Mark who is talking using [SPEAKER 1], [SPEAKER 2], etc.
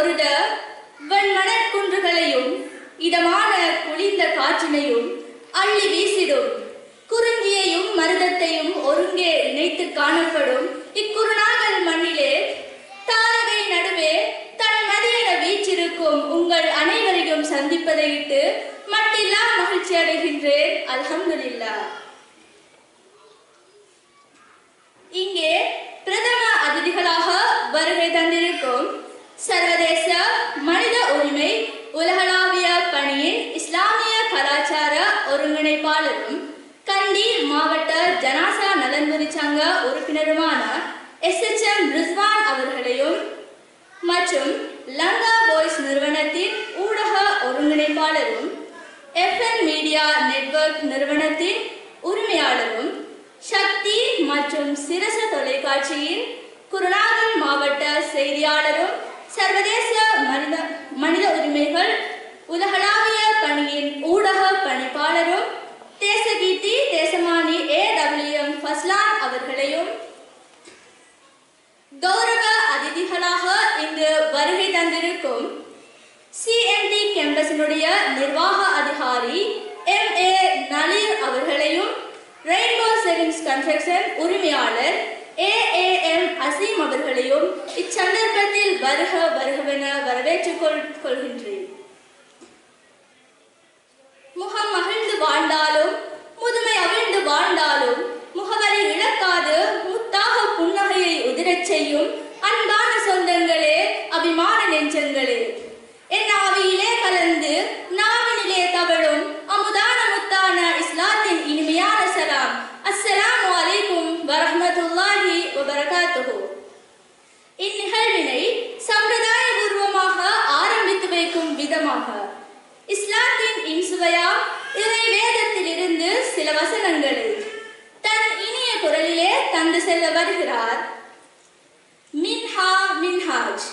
[SPEAKER 1] பொருட வெண்மணற் குன்றுகளையும் இதமான குளிர்ந்த காற்றினையும் அள்ளி வீசிடும் குறிஞ்சியையும் மருதத்தையும் ஒருங்கே இணைத்து காணப்படும் இக்குறுநாகல் மண்ணிலே தாரகை நடுவே தன் மதியென வீற்றிருக்கும் உங்கள் அனைவரையும் சந்திப்பதையிட்டு மட்டில்லா மகிழ்ச்சி அடைகின்றேன். அல்ஹம்துலில்லாஹ். இங்கே பிரதம அதிதிகளாக வருகை தந்திருக்கும் சர்வதேச மனித உரிமை உலகளாவிய பணியின் இஸ்லாமிய கலாச்சார ஒருங்கிணைப்பாளரும் கண்டி மாவட்ட ஜனாசா நலன்புரி சங்க உறுப்பினருமான SHM ரிஸ்வான் அவர்களையும் மற்றும் லங்கா பாய்ஸ் நிறுவனத்தின் ஊடக ஒருங்கிணைப்பாளரும் FN மீடியா நெட்வொர்க் நிறுவனத்தின் உரிமையாளரும் சக்தி மற்றும் சிரச தொலைக்காட்சியின் குருநாகல் மாவட்ட செய்தியாளரும் சர்வதேச மனித உரிமைகள் உலகளாவிய பணியின் ஊடக பணிப்பாளரும் தேசகீர்த்தி தேசமானி AWM ஃபஸ்லான் அவர்களையும் கௌரவ அதிதிகளாக இங்கு வருகை தந்திருக்கும் CMT கேம்பஸினுடைய நிர்வாக அதிகாரி MA நலீர் அவர்களையும் ரெயின்போ சேவிங்ஸ் கன்ஸ்ட்ரக்ஷன் உரிமையாளர் AAM அசீம் அவர்களையும் இச்சந்தர்ப்பத்தில் வருகவென வரவேற்றுக் கொள்கின்றேன். முகம் மகிழ்ந்து வாழ்ந்தாலும் முதுமை அவிழ்ந்து வாழ்ந்தாலும் முகவரி இழக்காது முத்தாக புன்னகையை உதிரச் செய்யும் அன்பான சொந்தங்களே, அபிமான நெஞ்சங்களே, என் ஆவியிலே கலந்து நாவினிலே தவழும் அமுதான முத்தான இஸ்லாத்தின் இனிமையான சலாம். அஸ்ஸலாமு அலைக்கும் வரஹ்மத்துல்லாஹி வபரகாத்துஹு. இந்நிகழ்வினை சம்பிரதாய பூர்வமாக ஆரம்பித்து வைக்கும் விதமாக இஸ்லாத்தின் இன்சுவையா இறை வேதத்திலிருந்து சில வசனங்களை தன் இனிய குரலிலே தந்து செல்ல வருகிறார் மின்ஹா மின்ஹாஜ்.